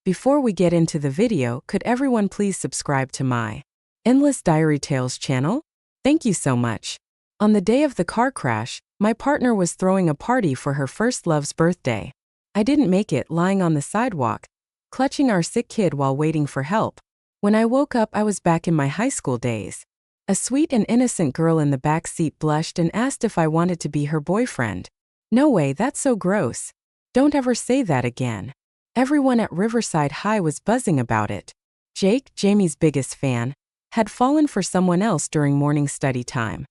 Before we get into the video, could everyone please subscribe to my Endless Diary Tales channel? Thank you so much. On the day of the car crash, my partner was throwing a party for her first love's birthday. I didn't make it, lying on the sidewalk, clutching our sick kid while waiting for help. When I woke up, I was back in my high school days. A sweet and innocent girl in the back seat blushed and asked if I wanted to be her boyfriend. No way, that's so gross. Don't ever say that again. Everyone at Riverside High was buzzing about it. Jake, Jamie's biggest fan, had fallen for someone else during morning study time.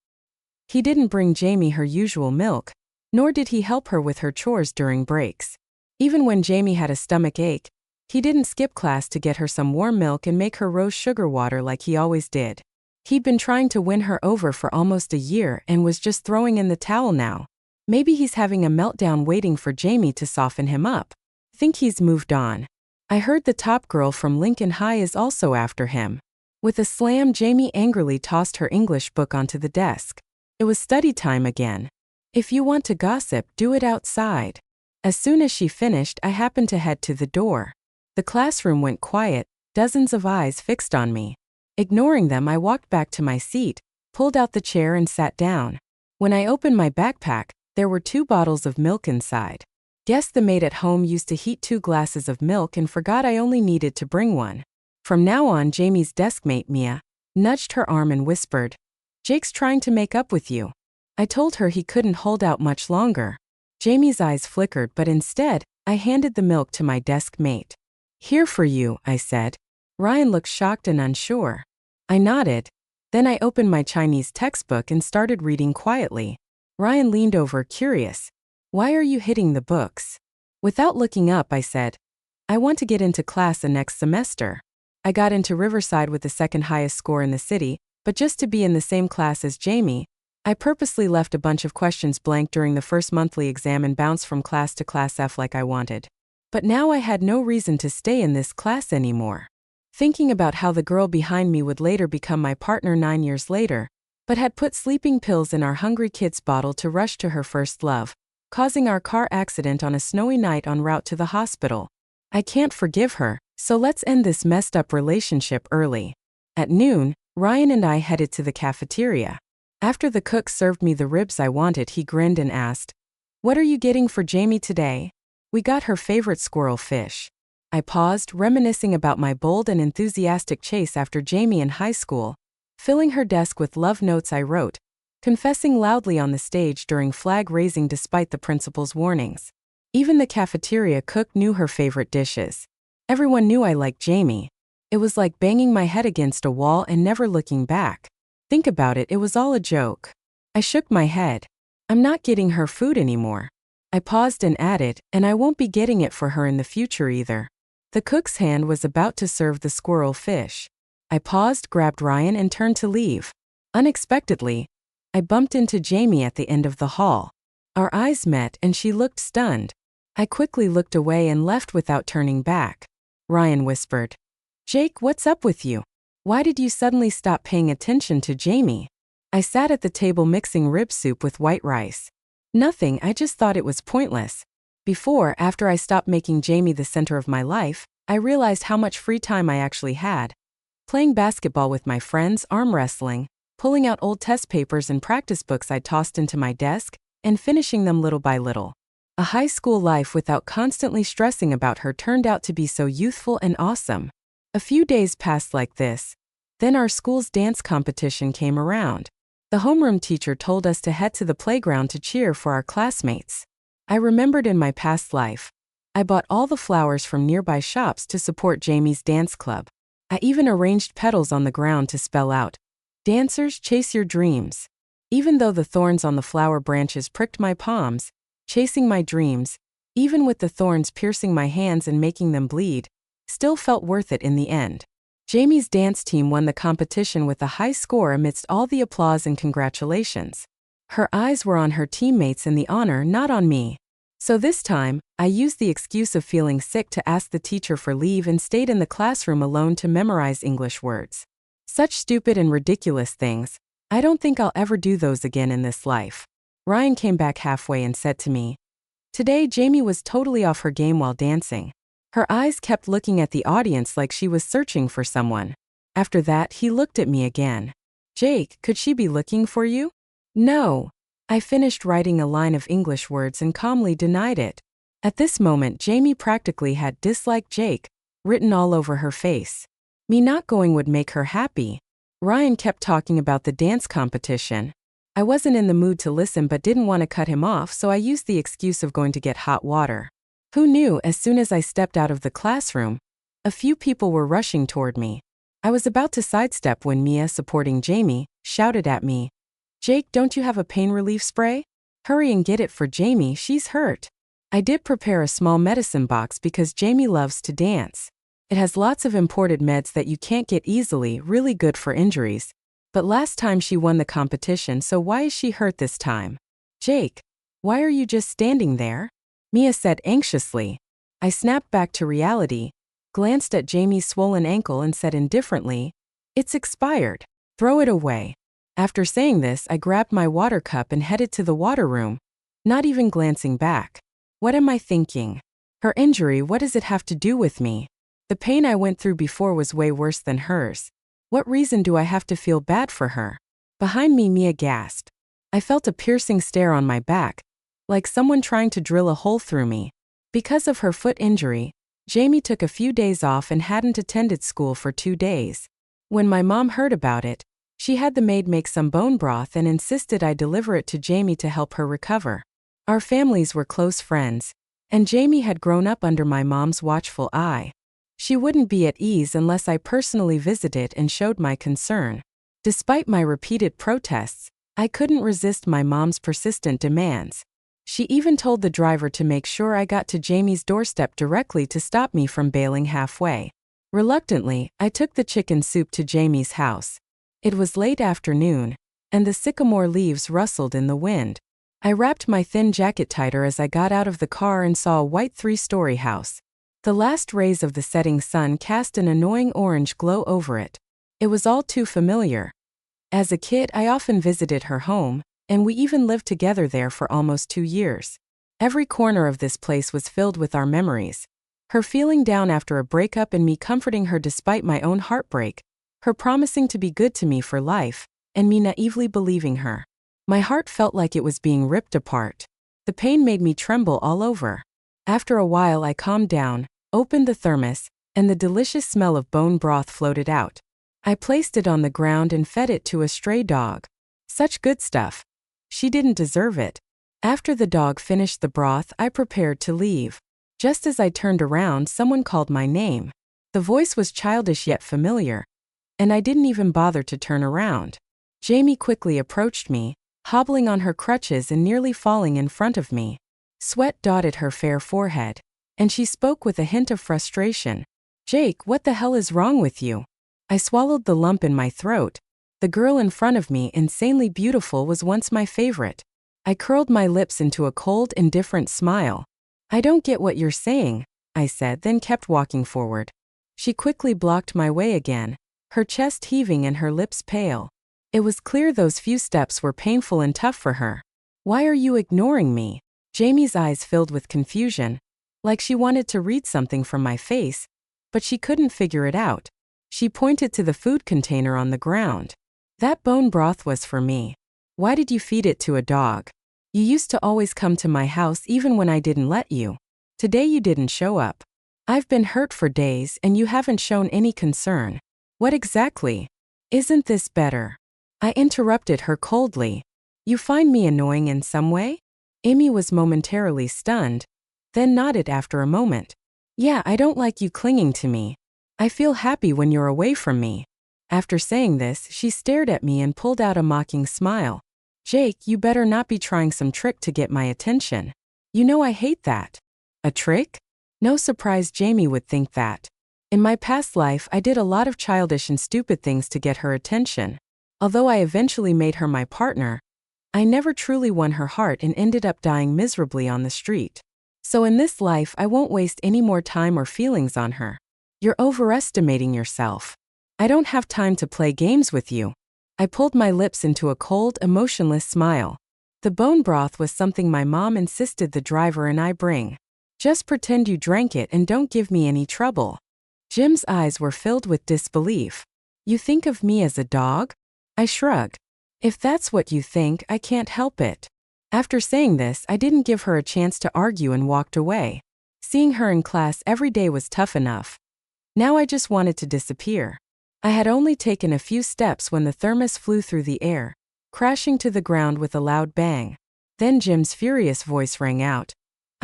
He didn't bring Jamie her usual milk, nor did he help her with her chores during breaks. Even when Jamie had a stomach ache, he didn't skip class to get her some warm milk and make her rose sugar water like he always did. He'd been trying to win her over for almost a year and was just throwing in the towel now. Maybe he's having a meltdown waiting for Jamie to soften him up. Think he's moved on. I heard the top girl from Lincoln High is also after him. With a slam, Jamie angrily tossed her English book onto the desk. It was study time again. If you want to gossip, do it outside. As soon as she finished, I happened to head to the door. The classroom went quiet, dozens of eyes fixed on me. Ignoring them, I walked back to my seat, pulled out the chair and sat down. When I opened my backpack, there were 2 bottles of milk inside. Guess the maid at home used to heat 2 glasses of milk and forgot I only needed to bring one. From now on, Jamie's deskmate, Mia, nudged her arm and whispered, "Jake's trying to make up with you." I told her he couldn't hold out much longer. Jamie's eyes flickered, but instead, I handed the milk to my desk mate. "Here for you," I said. Ryan looked shocked and unsure. I nodded. Then I opened my Chinese textbook and started reading quietly. Ryan leaned over, curious. "Why are you hitting the books?" Without looking up, I said, "I want to get into class the next semester." I got into Riverside with the second highest score in the city, but just to be in the same class as Jamie, I purposely left a bunch of questions blank during the first monthly exam and bounced from class to class F like I wanted. But now I had no reason to stay in this class anymore. Thinking about how the girl behind me would later become my partner 9 years later, but had put sleeping pills in our hungry kid's bottle to rush to her first love, causing our car accident on a snowy night en route to the hospital. I can't forgive her, so let's end this messed up relationship early. At noon, Ryan and I headed to the cafeteria. After the cook served me the ribs I wanted, he grinned and asked, "What are you getting for Jamie today?" "We got her favorite squirrel fish." I paused, reminiscing about my bold and enthusiastic chase after Jamie in high school, filling her desk with love notes I wrote, confessing loudly on the stage during flag raising despite the principal's warnings. Even the cafeteria cook knew her favorite dishes. Everyone knew I liked Jamie. It was like banging my head against a wall and never looking back. Think about it, it was all a joke. I shook my head. I'm not getting her food anymore. I paused and added, and I won't be getting it for her in the future either. The cook's hand was about to serve the squirrel fish. I paused, grabbed Ryan, and turned to leave. Unexpectedly, I bumped into Jamie at the end of the hall. Our eyes met and she looked stunned. I quickly looked away and left without turning back. Ryan whispered, "Jake, what's up with you? Why did you suddenly stop paying attention to Jamie?" I sat at the table mixing rib soup with white rice. "Nothing, I just thought it was pointless." After I stopped making Jamie the center of my life, I realized how much free time I actually had. Playing basketball with my friends, arm wrestling, pulling out old test papers and practice books I tossed into my desk, and finishing them little by little. A high school life without constantly stressing about her turned out to be so youthful and awesome. A few days passed like this. Then our school's dance competition came around. The homeroom teacher told us to head to the playground to cheer for our classmates. I remembered in my past life, I bought all the flowers from nearby shops to support Jamie's dance club. I even arranged petals on the ground to spell out, "Dancers, chase your dreams." Even though the thorns on the flower branches pricked my palms, chasing my dreams, even with the thorns piercing my hands and making them bleed, still felt worth it in the end. Jamie's dance team won the competition with a high score amidst all the applause and congratulations. Her eyes were on her teammates and the honor, not on me. So this time, I used the excuse of feeling sick to ask the teacher for leave and stayed in the classroom alone to memorize English words. Such stupid and ridiculous things. I don't think I'll ever do those again in this life. Ryan came back halfway and said to me, "Today Jamie was totally off her game while dancing. Her eyes kept looking at the audience like she was searching for someone. After that, he looked at me again. Jake, could she be looking for you? No. I finished writing a line of English words and calmly denied it. At this moment, Jamie practically had "dislike Jake" written all over her face. Me not going would make her happy. Ryan kept talking about the dance competition. I wasn't in the mood to listen but didn't want to cut him off, so I used the excuse of going to get hot water. Who knew, as soon as I stepped out of the classroom, a few people were rushing toward me. I was about to sidestep when Mia, supporting Jamie, shouted at me, "Jake, don't you have a pain relief spray? Hurry and get it for Jamie, she's hurt." I did prepare a small medicine box because Jamie loves to dance. It has lots of imported meds that you can't get easily, really good for injuries. But last time she won the competition, so why is she hurt this time? Jake, why are you just standing there? Mia said anxiously. I snapped back to reality, glanced at Jamie's swollen ankle and said indifferently, "It's expired. Throw it away." After saying this, I grabbed my water cup and headed to the water room, not even glancing back. What am I thinking? Her injury, what does it have to do with me? The pain I went through before was way worse than hers. What reason do I have to feel bad for her? Behind me, Mia gasped. I felt a piercing stare on my back, like someone trying to drill a hole through me. Because of her foot injury, Jamie took a few days off and hadn't attended school for 2 days. When my mom heard about it, she had the maid make some bone broth and insisted I deliver it to Jamie to help her recover. Our families were close friends, and Jamie had grown up under my mom's watchful eye. She wouldn't be at ease unless I personally visited and showed my concern. Despite my repeated protests, I couldn't resist my mom's persistent demands. She even told the driver to make sure I got to Jamie's doorstep directly to stop me from bailing halfway. Reluctantly, I took the chicken soup to Jamie's house. It was late afternoon, and the sycamore leaves rustled in the wind. I wrapped my thin jacket tighter as I got out of the car and saw a white 3-story house. The last rays of the setting sun cast an annoying orange glow over it. It was all too familiar. As a kid, I often visited her home, and we even lived together there for almost 2 years. Every corner of this place was filled with our memories. Her feeling down after a breakup and me comforting her despite my own heartbreak. Her promising to be good to me for life, and me naively believing her. My heart felt like it was being ripped apart. The pain made me tremble all over. After a while I calmed down, opened the thermos, and the delicious smell of bone broth floated out. I placed it on the ground and fed it to a stray dog. Such good stuff. She didn't deserve it. After the dog finished the broth, I prepared to leave. Just as I turned around, someone called my name. The voice was childish yet familiar, and I didn't even bother to turn around. Jamie quickly approached me, hobbling on her crutches and nearly falling in front of me. Sweat dotted her fair forehead, and she spoke with a hint of frustration. "Jake, what the hell is wrong with you?" I swallowed the lump in my throat. The girl in front of me, insanely beautiful, was once my favorite. I curled my lips into a cold, indifferent smile. "I don't get what you're saying," I said, then kept walking forward. She quickly blocked my way again, her chest heaving and her lips pale. It was clear those few steps were painful and tough for her. "Why are you ignoring me?" Jamie's eyes filled with confusion, like she wanted to read something from my face, but she couldn't figure it out. She pointed to the food container on the ground. "That bone broth was for me. Why did you feed it to a dog? You used to always come to my house even when I didn't let you. Today you didn't show up. I've been hurt for days and you haven't shown any concern. What exactly? Isn't this better?" I interrupted her coldly. "You find me annoying in some way?" Amy was momentarily stunned, then nodded after a moment. "Yeah, I don't like you clinging to me. I feel happy when you're away from me." After saying this, she stared at me and pulled out a mocking smile. "Jake, you better not be trying some trick to get my attention. You know I hate that." "A trick?" No surprise Jamie would think that. In my past life, I did a lot of childish and stupid things to get her attention. Although I eventually made her my partner, I never truly won her heart and ended up dying miserably on the street. So in this life, I won't waste any more time or feelings on her. You're overestimating yourself. I don't have time to play games with you. I pulled my lips into a cold, emotionless smile. The bone broth was something my mom insisted the driver and I bring. Just pretend you drank it and don't give me any trouble. Jim's eyes were filled with disbelief. You think of me as a dog? I shrugged. If that's what you think, I can't help it. After saying this, I didn't give her a chance to argue and walked away. Seeing her in class every day was tough enough. Now I just wanted to disappear. I had only taken a few steps when the thermos flew through the air, crashing to the ground with a loud bang. Then Jim's furious voice rang out.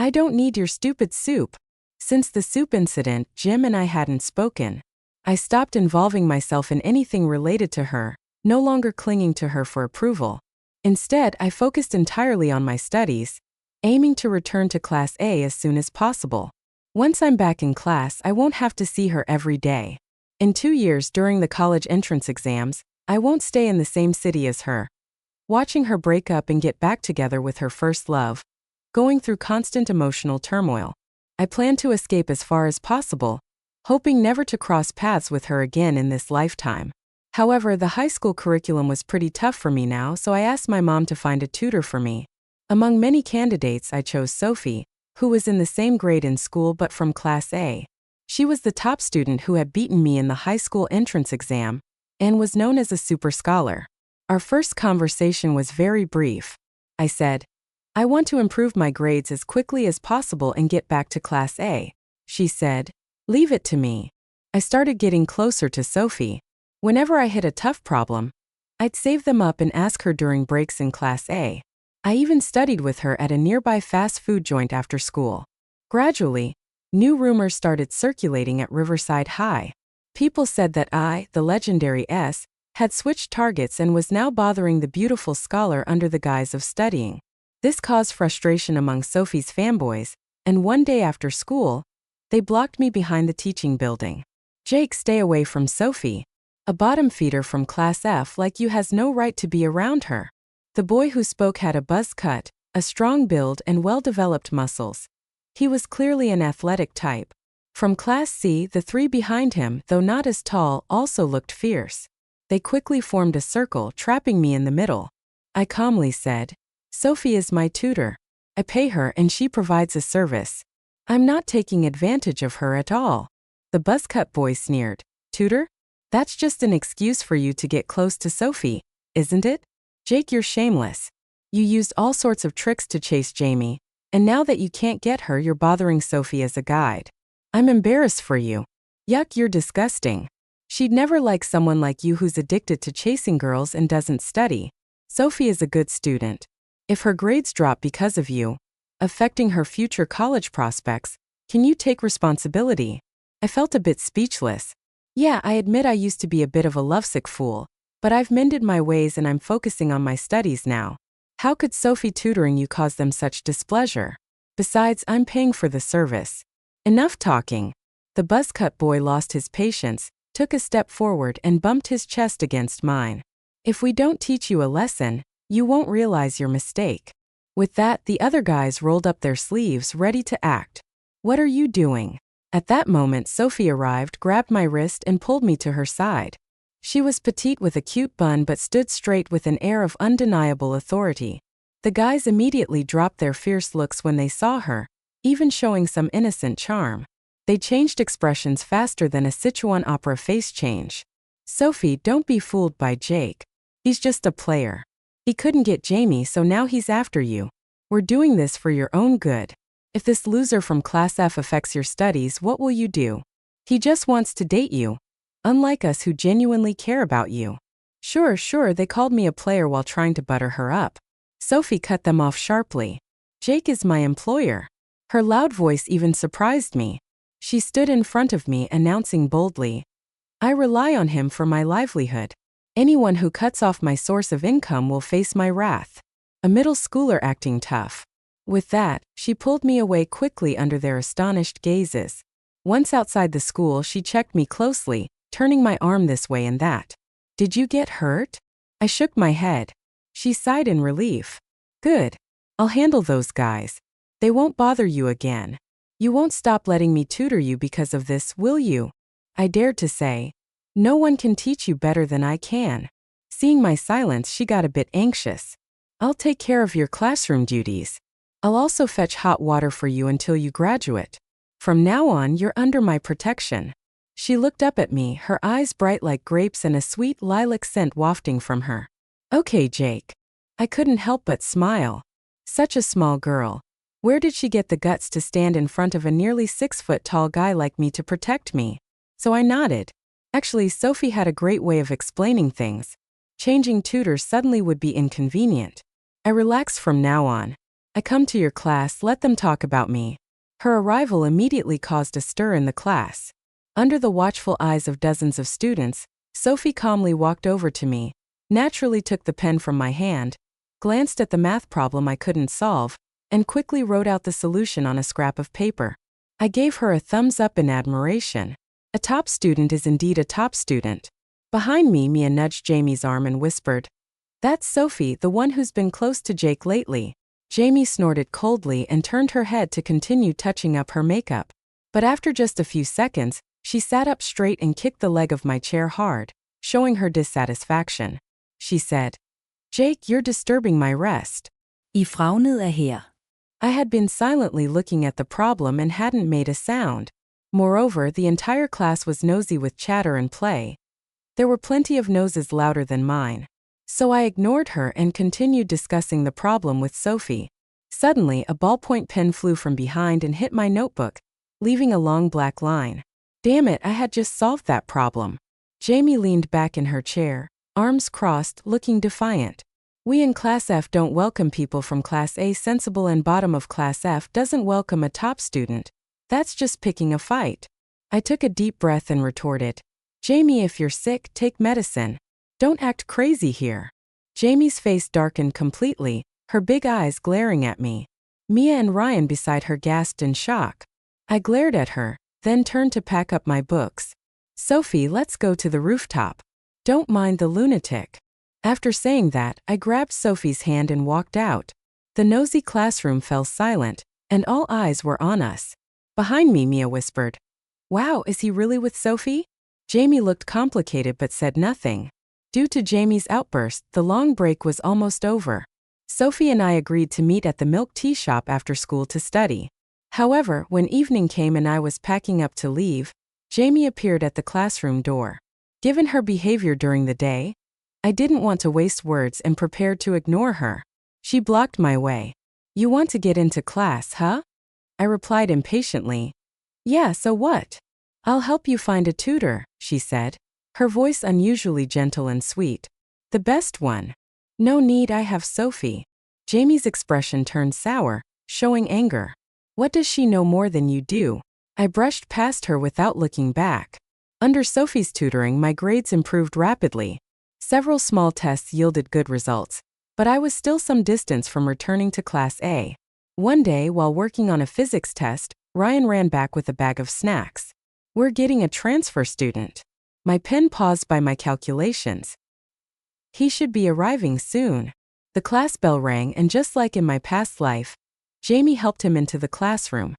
I don't need your stupid soup. Since the soup incident, Jim and I hadn't spoken. I stopped involving myself in anything related to her, no longer clinging to her for approval. Instead, I focused entirely on my studies, aiming to return to Class A as soon as possible. Once I'm back in class, I won't have to see her every day. In 2 years during the college entrance exams, I won't stay in the same city as her. Watching her break up and get back together with her first love, going through constant emotional turmoil, I plan to escape as far as possible, hoping never to cross paths with her again in this lifetime. However, the high school curriculum was pretty tough for me now, so I asked my mom to find a tutor for me. Among many candidates, I chose Sophie, who was in the same grade in school but from Class A. She was the top student who had beaten me in the high school entrance exam and was known as a super scholar. Our first conversation was very brief. I said, I want to improve my grades as quickly as possible and get back to Class A. She said, leave it to me. I started getting closer to Sophie. Whenever I hit a tough problem, I'd save them up and ask her during breaks in Class A. I even studied with her at a nearby fast food joint after school. Gradually, new rumors started circulating at Riverside High. People said that I, the legendary S, had switched targets and was now bothering the beautiful scholar under the guise of studying. This caused frustration among Sophie's fanboys, and one day after school, they blocked me behind the teaching building. Jake, stay away from Sophie. A bottom feeder from Class F like you has no right to be around her. The boy who spoke had a buzz cut, a strong build and well-developed muscles. He was clearly an athletic type. From Class C, the 3 behind him, though not as tall, also looked fierce. They quickly formed a circle, trapping me in the middle. I calmly said, Sophie is my tutor. I pay her and she provides a service. I'm not taking advantage of her at all. The buzzcut boy sneered. Tutor? That's just an excuse for you to get close to Sophie, isn't it? Jake, you're shameless. You used all sorts of tricks to chase Jamie, and now that you can't get her, you're bothering Sophie as a guide. I'm embarrassed for you. Yuck, you're disgusting. She'd never like someone like you who's addicted to chasing girls and doesn't study. Sophie is a good student. If her grades drop because of you, affecting her future college prospects, can you take responsibility? I felt a bit speechless. Yeah, I admit I used to be a bit of a lovesick fool, but I've mended my ways and I'm focusing on my studies now. How could Sophie tutoring you cause them such displeasure? Besides, I'm paying for the service. Enough talking. The buzzcut boy lost his patience, took a step forward and bumped his chest against mine. If we don't teach you a lesson, you won't realize your mistake. With that, the other guys rolled up their sleeves, ready to act. What are you doing? At that moment, Sophie arrived, grabbed my wrist and pulled me to her side. She was petite with a cute bun but stood straight with an air of undeniable authority. The guys immediately dropped their fierce looks when they saw her, even showing some innocent charm. They changed expressions faster than a Sichuan opera face change. Sophie, don't be fooled by Jake. He's just a player. He couldn't get Jamie, so now he's after you. We're doing this for your own good. If this loser from Class F affects your studies, what will you do? He just wants to date you. Unlike us who genuinely care about you. Sure, they called me a player while trying to butter her up. Sophie cut them off sharply. Jake is my employer. Her loud voice even surprised me. She stood in front of me, announcing boldly, I rely on him for my livelihood. Anyone who cuts off my source of income will face my wrath. A middle schooler acting tough. With that, she pulled me away quickly under their astonished gazes. Once outside the school, she checked me closely, turning my arm this way and that. Did you get hurt? I shook my head. She sighed in relief. Good. I'll handle those guys. They won't bother you again. You won't stop letting me tutor you because of this, will you? I dared to say. No one can teach you better than I can. Seeing my silence, she got a bit anxious. I'll take care of your classroom duties. I'll also fetch hot water for you until you graduate. From now on, you're under my protection." She looked up at me, her eyes bright like grapes and a sweet lilac scent wafting from her. "Okay, Jake." I couldn't help but smile. Such a small girl. Where did she get the guts to stand in front of a nearly 6-foot-tall guy like me to protect me? So I nodded. Actually, Sophie had a great way of explaining things. Changing tutors suddenly would be inconvenient. I relax from now on. I come to your class, let them talk about me. Her arrival immediately caused a stir in the class. Under the watchful eyes of dozens of students, Sophie calmly walked over to me, naturally took the pen from my hand, glanced at the math problem I couldn't solve, and quickly wrote out the solution on a scrap of paper. I gave her a thumbs up in admiration. A top student is indeed a top student. Behind me, Mia nudged Jamie's arm and whispered, "That's Sophie, the one who's been close to Jake lately." Jamie snorted coldly and turned her head to continue touching up her makeup. But after just a few seconds, she sat up straight and kicked the leg of my chair hard, showing her dissatisfaction. She said, "Jake, you're disturbing my rest." I fragnet er her. I had been silently looking at the problem and hadn't made a sound. Moreover, the entire class was nosy with chatter and play. There were plenty of noses louder than mine. So I ignored her and continued discussing the problem with Sophie. Suddenly, a ballpoint pen flew from behind and hit my notebook, leaving a long black line. Damn it, I had just solved that problem. Jamie leaned back in her chair, arms crossed, looking defiant. "We in Class F don't welcome people from Class A. Sensible and bottom of Class F doesn't welcome a top student. That's just picking a fight." I took a deep breath and retorted, "Jamie, if you're sick, take medicine. Don't act crazy here." Jamie's face darkened completely, her big eyes glaring at me. Mia and Ryan beside her gasped in shock. I glared at her, then turned to pack up my books. "Sophie, let's go to the rooftop. Don't mind the lunatic." After saying that, I grabbed Sophie's hand and walked out. The nosy classroom fell silent, and all eyes were on us. Behind me, Mia whispered, "Wow, is he really with Sophie?" Jamie looked complicated but said nothing. Due to Jamie's outburst, the long break was almost over. Sophie and I agreed to meet at the milk tea shop after school to study. However, when evening came and I was packing up to leave, Jamie appeared at the classroom door. Given her behavior during the day, I didn't want to waste words and prepared to ignore her. She blocked my way. "You want to get into class, huh?" I replied impatiently. "Yeah, so what? I'll help you find a tutor," she said, her voice unusually gentle and sweet. "The best one." "No need, I have Sophie." Jamie's expression turned sour, showing anger. "What does she know more than you do?" I brushed past her without looking back. Under Sophie's tutoring, my grades improved rapidly. Several small tests yielded good results, but I was still some distance from returning to Class A. One day, while working on a physics test, Ryan ran back with a bag of snacks. "We're getting a transfer student." My pen paused by my calculations. "He should be arriving soon." The class bell rang, and just like in my past life, Jamie helped him into the classroom.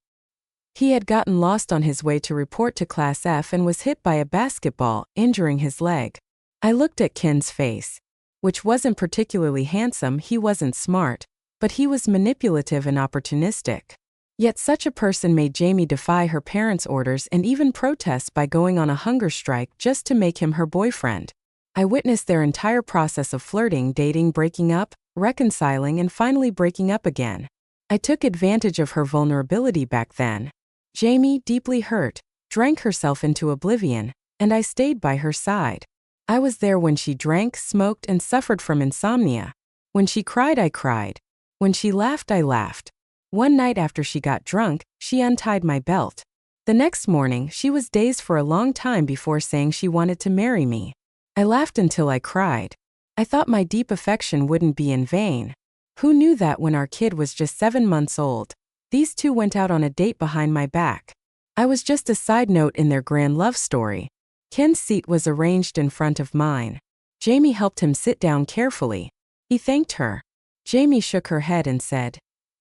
He had gotten lost on his way to report to Class F and was hit by a basketball, injuring his leg. I looked at Ken's face, which wasn't particularly handsome. He wasn't smart, but he was manipulative and opportunistic. Yet such a person made Jamie defy her parents' orders and even protest by going on a hunger strike just to make him her boyfriend. I witnessed their entire process of flirting, dating, breaking up, reconciling, and finally breaking up again. I took advantage of her vulnerability back then. Jamie, deeply hurt, drank herself into oblivion, and I stayed by her side. I was there when she drank, smoked, and suffered from insomnia. When she cried, I cried. When she laughed, I laughed. One night after she got drunk, she untied my belt. The next morning, she was dazed for a long time before saying she wanted to marry me. I laughed until I cried. I thought my deep affection wouldn't be in vain. Who knew that when our kid was just 7 months old, these two went out on a date behind my back? I was just a side note in their grand love story. Ken's seat was arranged in front of mine. Jamie helped him sit down carefully. He thanked her. Jamie shook her head and said,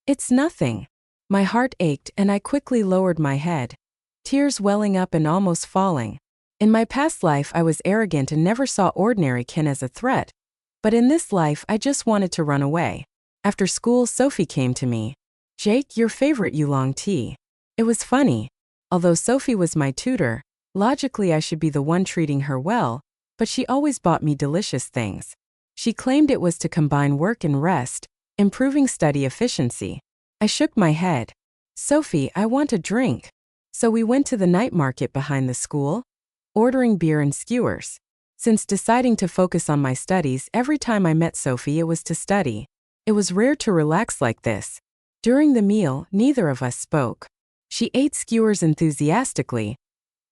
"It's nothing." My heart ached and I quickly lowered my head, tears welling up and almost falling. In my past life, I was arrogant and never saw ordinary Ken as a threat. But in this life, I just wanted to run away. After school, Sophie came to me. Jake, your favorite oolong tea. It was funny. Although Sophie was my tutor, logically I should be the one treating her well, but she always bought me delicious things. She claimed it was to combine work and rest, improving study efficiency. I shook my head. Sophie, I want a drink. So we went to the night market behind the school, ordering beer and skewers. Since deciding to focus on my studies every time I met Sophie, it was to study. It was rare to relax like this. During the meal, neither of us spoke. She ate skewers enthusiastically.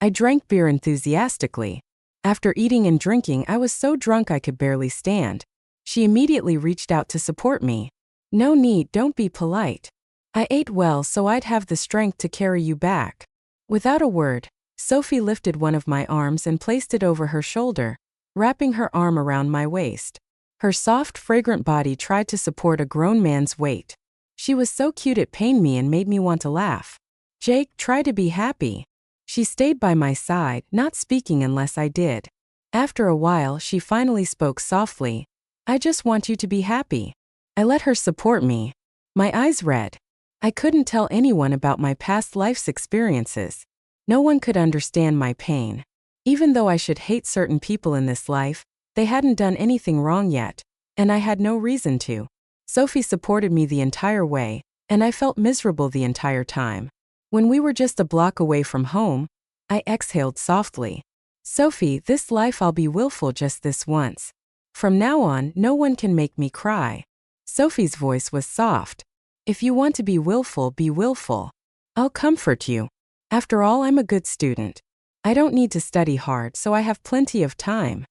I drank beer enthusiastically. After eating and drinking, I was so drunk I could barely stand. She immediately reached out to support me. No need, don't be polite. I ate well so I'd have the strength to carry you back. Without a word, Sophie lifted one of my arms and placed it over her shoulder, wrapping her arm around my waist. Her soft, fragrant body tried to support a grown man's weight. She was so cute it pained me and made me want to laugh. Jake, try to be happy. She stayed by my side, not speaking unless I did. After a while, she finally spoke softly. I just want you to be happy. I let her support me. My eyes read. I couldn't tell anyone about my past life's experiences. No one could understand my pain. Even though I should hate certain people in this life, they hadn't done anything wrong yet, and I had no reason to. Sophie supported me the entire way, and I felt miserable the entire time. When we were just a block away from home, I exhaled softly. Sophie, this life I'll be willful just this once. From now on, no one can make me cry. Sophie's voice was soft. If you want to be willful, be willful. I'll comfort you. After all, I'm a good student. I don't need to study hard, so I have plenty of time.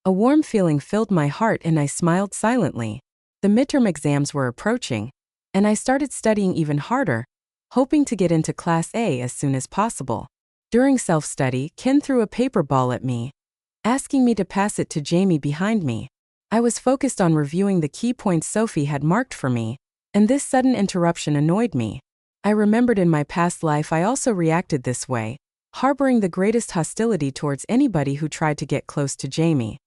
A warm feeling filled my heart and I smiled silently. The midterm exams were approaching, and I started studying even harder, hoping to get into Class A as soon as possible. During self-study, Ken threw a paper ball at me, asking me to pass it to Jamie behind me. I was focused on reviewing the key points Sophie had marked for me, and this sudden interruption annoyed me. I remembered in my past life I also reacted this way, harboring the greatest hostility towards anybody who tried to get close to Jamie.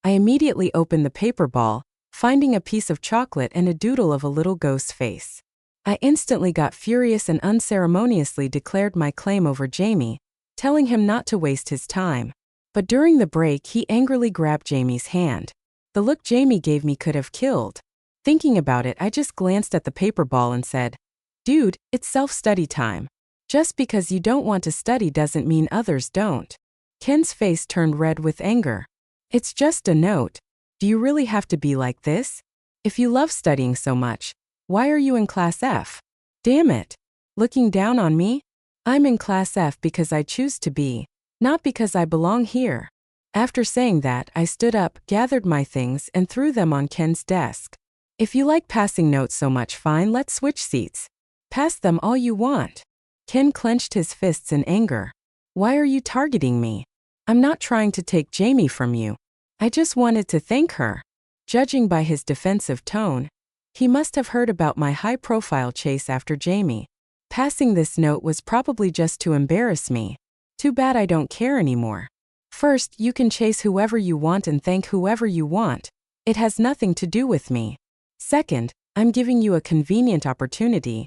I immediately opened the paper ball, finding a piece of chocolate and a doodle of a little ghost's face. I instantly got furious and unceremoniously declared my claim over Jamie, telling him not to waste his time. But during the break, he angrily grabbed Jamie's hand. The look Jamie gave me could have killed. Thinking about it, I just glanced at the paper ball and said, "Dude, it's self-study time. Just because you don't want to study doesn't mean others don't." Ken's face turned red with anger. "It's just a note. Do you really have to be like this? If you love studying so much, why are you in Class F? Damn it. Looking down on me? I'm in Class F because I choose to be, not because I belong here." After saying that, I stood up, gathered my things, and threw them on Ken's desk. "If you like passing notes so much, fine, let's switch seats. Pass them all you want." Ken clenched his fists in anger. "Why are you targeting me? I'm not trying to take Jamie from you. I just wanted to thank her." Judging by his defensive tone, he must have heard about my high-profile chase after Jamie. Passing this note was probably just to embarrass me. Too bad I don't care anymore. First, you can chase whoever you want and thank whoever you want. It has nothing to do with me. Second, I'm giving you a convenient opportunity.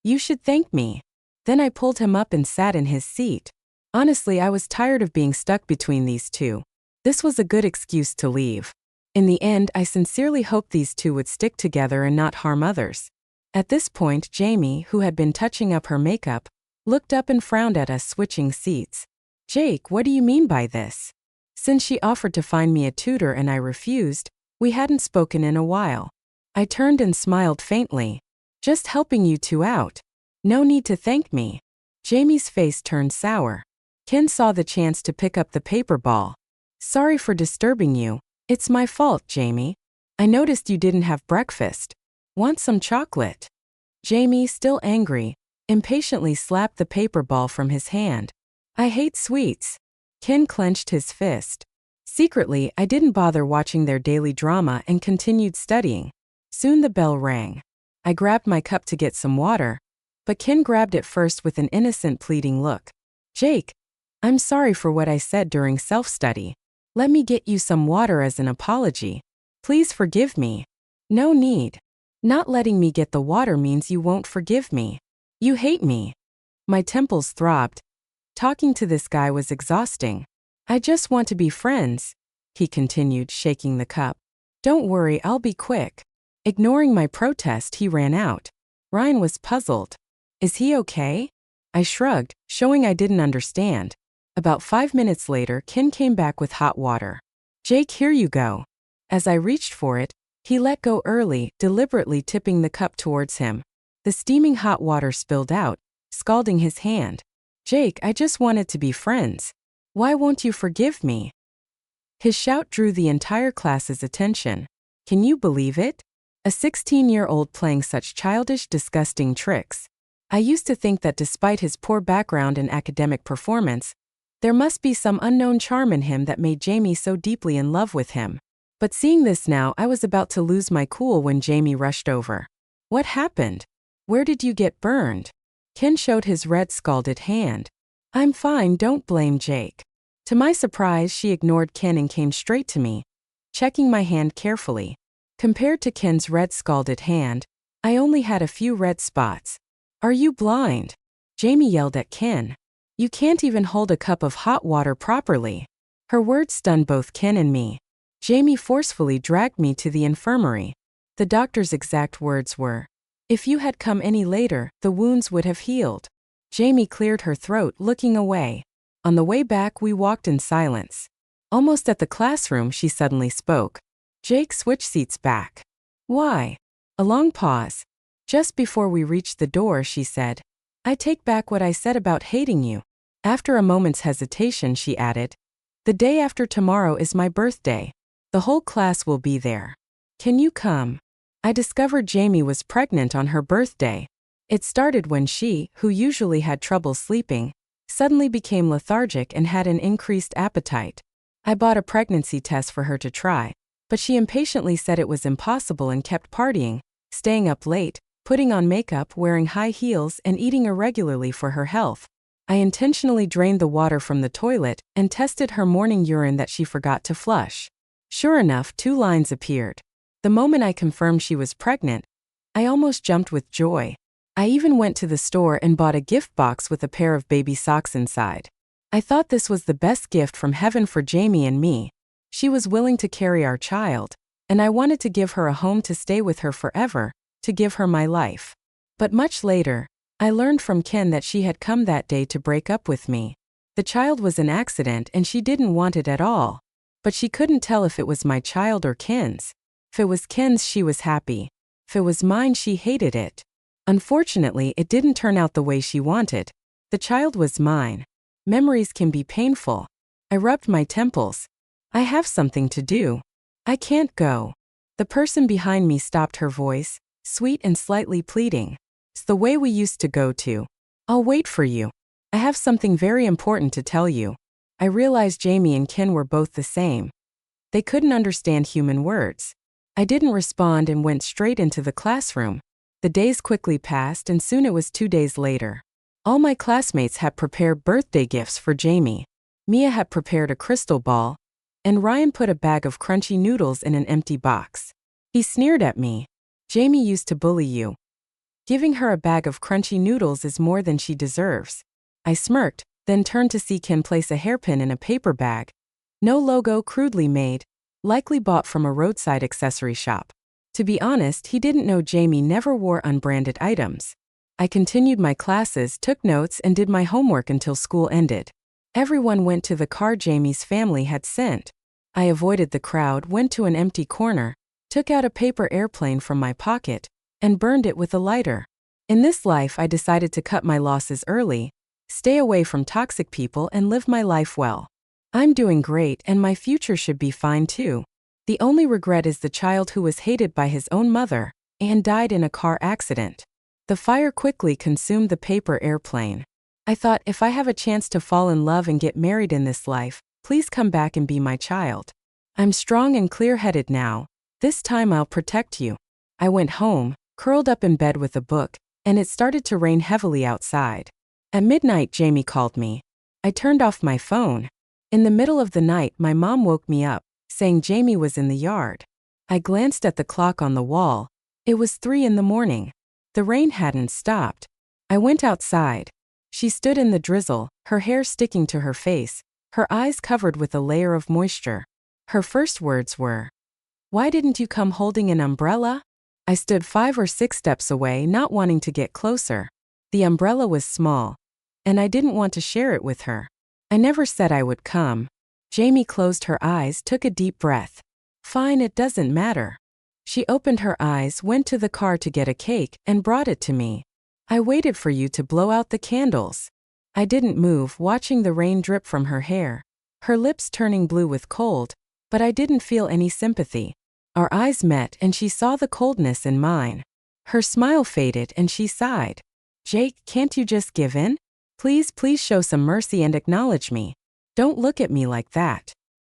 You should thank me. Then I pulled him up and sat in his seat. Honestly, I was tired of being stuck between these two. This was a good excuse to leave. In the end, I sincerely hoped these two would stick together and not harm others. At this point, Jamie, who had been touching up her makeup, looked up and frowned at us switching seats. "Jake, what do you mean by this?" Since she offered to find me a tutor and I refused, we hadn't spoken in a while. I turned and smiled faintly. "Just helping you two out. No need to thank me." Jamie's face turned sour. Ken saw the chance to pick up the paper ball. "Sorry for disturbing you. It's my fault, Jamie. I noticed you didn't have breakfast. Want some chocolate?" Jamie, still angry, impatiently slapped the paper ball from his hand. "I hate sweets." Ken clenched his fist. Secretly, I didn't bother watching their daily drama and continued studying. Soon the bell rang. I grabbed my cup to get some water, but Ken grabbed it first with an innocent, pleading look. "Jake, I'm sorry for what I said during self-study. Let me get you some water as an apology. Please forgive me." "No need. Not letting me get the water means you won't forgive me. You hate me. My temples throbbed. Talking to this guy was exhausting. I just want to be friends, he continued, shaking the cup. Don't worry, I'll be quick. Ignoring my protest, he ran out. Ryan was puzzled. Is he okay? I shrugged, showing I didn't understand. About 5 minutes later, Ken came back with hot water. Jake, here you go. As I reached for it, he let go early, deliberately tipping the cup towards him. The steaming hot water spilled out, scalding his hand. Jake, I just wanted to be friends. Why won't you forgive me? His shout drew the entire class's attention. Can you believe it? A 16-year-old playing such childish, disgusting tricks. I used to think that despite his poor background and academic performance, there must be some unknown charm in him that made Jamie so deeply in love with him. But seeing this now, I was about to lose my cool when Jamie rushed over. What happened? Where did you get burned? Ken showed his red, scalded hand. I'm fine, don't blame Jake. To my surprise, she ignored Ken and came straight to me, checking my hand carefully. Compared to Ken's red, scalded hand, I only had a few red spots. Are you blind? Jamie yelled at Ken. You can't even hold a cup of hot water properly. Her words stunned both Ken and me. Jamie forcefully dragged me to the infirmary. The doctor's exact words were, if you had come any later, the wounds would have healed. Jamie cleared her throat, looking away. On the way back, we walked in silence. Almost at the classroom, she suddenly spoke. Jake, switch seats back. Why? A long pause. Just before we reached the door, she said, I take back what I said about hating you. After a moment's hesitation, she added, the day after tomorrow is my birthday. The whole class will be there. Can you come? I discovered Jamie was pregnant on her birthday. It started when she, who usually had trouble sleeping, suddenly became lethargic and had an increased appetite. I bought a pregnancy test for her to try, but she impatiently said it was impossible and kept partying, staying up late, putting on makeup, wearing high heels, and eating irregularly for her health. I intentionally drained the water from the toilet and tested her morning urine that she forgot to flush. Sure enough, 2 lines appeared. The moment I confirmed she was pregnant, I almost jumped with joy. I even went to the store and bought a gift box with a pair of baby socks inside. I thought this was the best gift from heaven for Jamie and me. She was willing to carry our child, and I wanted to give her a home to stay with her forever, to give her my life. But much later, I learned from Ken that she had come that day to break up with me. The child was an accident and she didn't want it at all. But she couldn't tell if it was my child or Ken's. If it was Ken's, she was happy. If it was mine, she hated it. Unfortunately, it didn't turn out the way she wanted. The child was mine. Memories can be painful. I rubbed my temples. I have something to do. I can't go. The person behind me stopped, her voice, sweet and slightly pleading. It's the way we used to go to. I'll wait for you. I have something very important to tell you. I realized Jamie and Ken were both the same. They couldn't understand human words. I didn't respond and went straight into the classroom. The days quickly passed and soon it was 2 days later. All my classmates had prepared birthday gifts for Jamie. Mia had prepared a crystal ball, and Ryan put a bag of crunchy noodles in an empty box. He sneered at me. Jamie used to bully you. Giving her a bag of crunchy noodles is more than she deserves. I smirked, then turned to see Ken place a hairpin in a paper bag. No logo, crudely made, likely bought from a roadside accessory shop. To be honest, he didn't know Jamie never wore unbranded items. I continued my classes, took notes, and did my homework until school ended. Everyone went to the car Jamie's family had sent. I avoided the crowd, went to an empty corner, took out a paper airplane from my pocket, and burned it with a lighter. In this life, I decided to cut my losses early, stay away from toxic people, and live my life well. I'm doing great, and my future should be fine too. The only regret is the child who was hated by his own mother and died in a car accident. The fire quickly consumed the paper airplane. I thought, if I have a chance to fall in love and get married in this life, please come back and be my child. I'm strong and clear-headed now. This time I'll protect you. I went home, curled up in bed with a book, and it started to rain heavily outside. At midnight, Jamie called me. I turned off my phone. In the middle of the night, my mom woke me up, saying Jamie was in the yard. I glanced at the clock on the wall. It was 3 in the morning. The rain hadn't stopped. I went outside. She stood in the drizzle, her hair sticking to her face, her eyes covered with a layer of moisture. Her first words were, "Why didn't you come holding an umbrella?" I stood 5 or 6 steps away, not wanting to get closer. The umbrella was small, and I didn't want to share it with her. I never said I would come. Jamie closed her eyes, took a deep breath. "Fine, it doesn't matter." She opened her eyes, went to the car to get a cake, and brought it to me. "I waited for you to blow out the candles." I didn't move, watching the rain drip from her hair, her lips turning blue with cold, but I didn't feel any sympathy. Our eyes met and she saw the coldness in mine. Her smile faded and she sighed. "Jake, can't you just give in? Please show some mercy and acknowledge me. Don't look at me like that."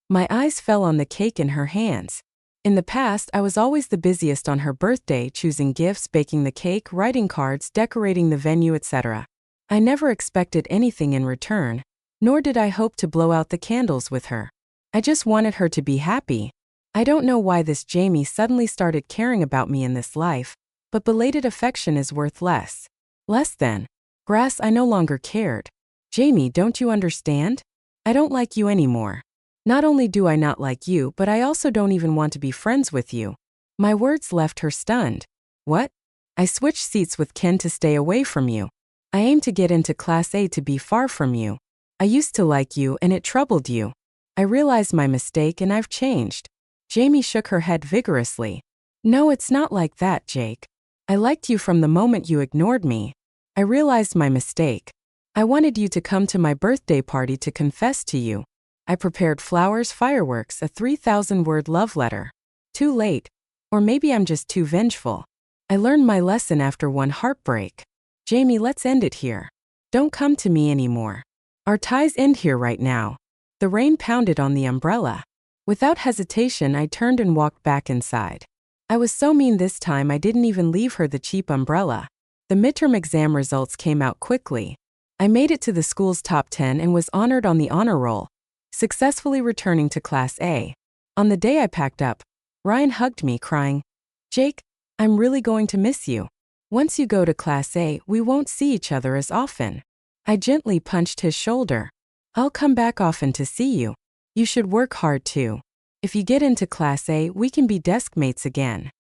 My eyes fell on the cake in her hands. In the past, I was always the busiest on her birthday, choosing gifts, baking the cake, writing cards, decorating the venue, etc. I never expected anything in return, nor did I hope to blow out the candles with her. I just wanted her to be happy. I don't know why this Jamie suddenly started caring about me in this life, but belated affection is worth less. Less than grass. I no longer cared. "Jamie, don't you understand? I don't like you anymore. Not only do I not like you, but I also don't even want to be friends with you." My words left her stunned. "What?" "I switched seats with Ken to stay away from you. I aim to get into Class A to be far from you. I used to like you and it troubled you. I realized my mistake and I've changed." Jamie shook her head vigorously. "No, it's not like that, Jake. I liked you from the moment you ignored me. I realized my mistake. I wanted you to come to my birthday party to confess to you. I prepared flowers, fireworks, a 3,000-word love letter. Too late. Or maybe I'm just too vengeful. I learned my lesson after one heartbreak. Jamie, let's end it here. Don't come to me anymore. Our ties end here right now." The rain pounded on the umbrella. Without hesitation, I turned and walked back inside. I was so mean this time I didn't even leave her the cheap umbrella. The midterm exam results came out quickly. I made it to the school's top 10 and was honored on the honor roll, successfully returning to Class A. On the day I packed up, Ryan hugged me, crying, "Jake, I'm really going to miss you. Once you go to Class A, we won't see each other as often." I gently punched his shoulder. "I'll come back often to see you. You should work hard too. If you get into Class A, we can be desk mates again."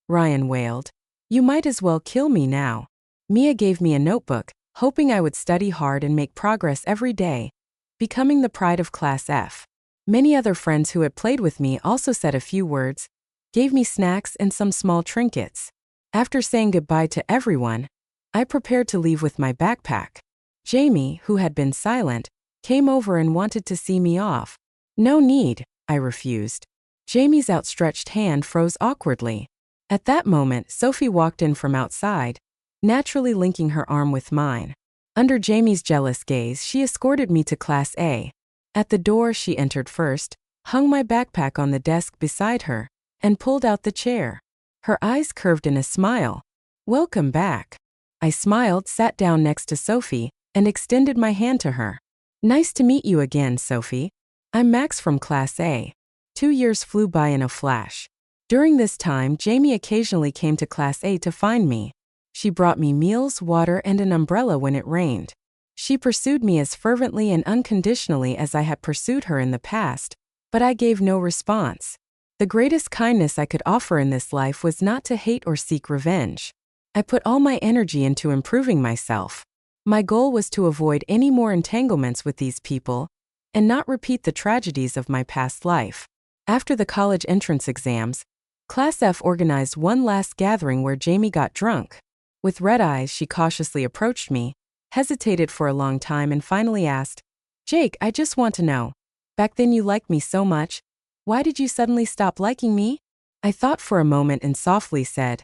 Ryan wailed, "You might as well kill me now." Mia gave me a notebook, hoping I would study hard and make progress every day, becoming the pride of Class F. Many other friends who had played with me also said a few words, gave me snacks and some small trinkets. After saying goodbye to everyone, I prepared to leave with my backpack. Jamie, who had been silent, came over and wanted to see me off. "No need," I refused. Jamie's outstretched hand froze awkwardly. At that moment, Sophie walked in from outside, naturally linking her arm with mine. Under Jamie's jealous gaze, she escorted me to Class A. At the door, she entered first, hung my backpack on the desk beside her, and pulled out the chair. Her eyes curved in a smile. "Welcome back." I smiled, sat down next to Sophie, and extended my hand to her. "Nice to meet you again, Sophie. I'm Max from Class A." 2 years flew by in a flash. During this time, Jamie occasionally came to Class A to find me. She brought me meals, water, and an umbrella when it rained. She pursued me as fervently and unconditionally as I had pursued her in the past, but I gave no response. The greatest kindness I could offer in this life was not to hate or seek revenge. I put all my energy into improving myself. My goal was to avoid any more entanglements with these people and not repeat the tragedies of my past life. After the college entrance exams, Class F organized one last gathering where Jamie got drunk. With red eyes, she cautiously approached me, hesitated for a long time, and finally asked, "Jake, I just want to know, back then you liked me so much, why did you suddenly stop liking me?" I thought for a moment and softly said,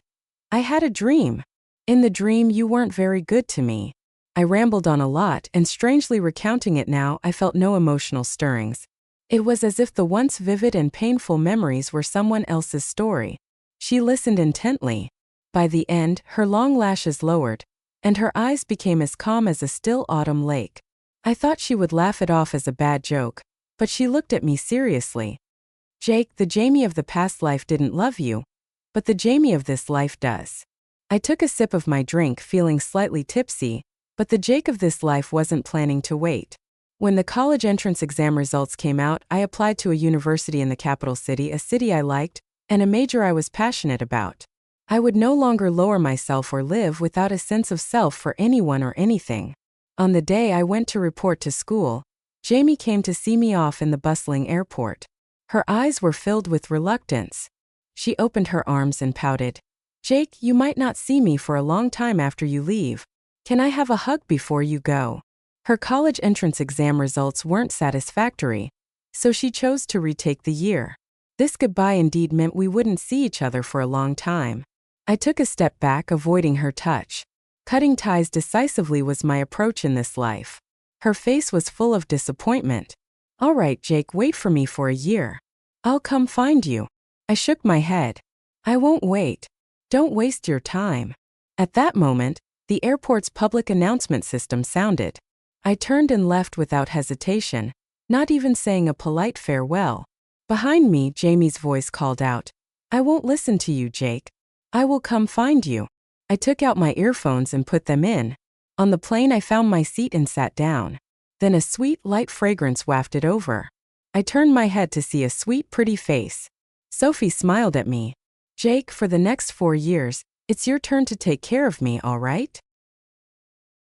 "I had a dream. In the dream, you weren't very good to me." I rambled on a lot, and strangely recounting it now, I felt no emotional stirrings. It was as if the once vivid and painful memories were someone else's story. She listened intently. By the end, her long lashes lowered, and her eyes became as calm as a still autumn lake. I thought she would laugh it off as a bad joke, but she looked at me seriously. "Jake, the Jamie of the past life didn't love you, but the Jamie of this life does. I took a sip of my drink feeling slightly tipsy, but the Jake of this life wasn't planning to wait. When the college entrance exam results came out, I applied to a university in the capital city, a city I liked, and a major I was passionate about. I would no longer lower myself or live without a sense of self for anyone or anything. On the day I went to report to school, Jamie came to see me off in the bustling airport. Her eyes were filled with reluctance. She opened her arms and pouted. "Jake, you might not see me for a long time after you leave. Can I have a hug before you go?" Her college entrance exam results weren't satisfactory, so she chose to retake the year. This goodbye indeed meant we wouldn't see each other for a long time. I took a step back, avoiding her touch. Cutting ties decisively was my approach in this life. Her face was full of disappointment. "All right, Jake, wait for me for a year. I'll come find you." I shook my head. "I won't wait. Don't waste your time." At that moment, the airport's public announcement system sounded. I turned and left without hesitation, not even saying a polite farewell. Behind me, Jamie's voice called out, "I won't listen to you, Jake. I will come find you." I took out my earphones and put them in. On the plane, I found my seat and sat down. Then a sweet, light fragrance wafted over. I turned my head to see a sweet, pretty face. Sophie smiled at me. "Jake, for the next 4 years, it's your turn to take care of me, all right?"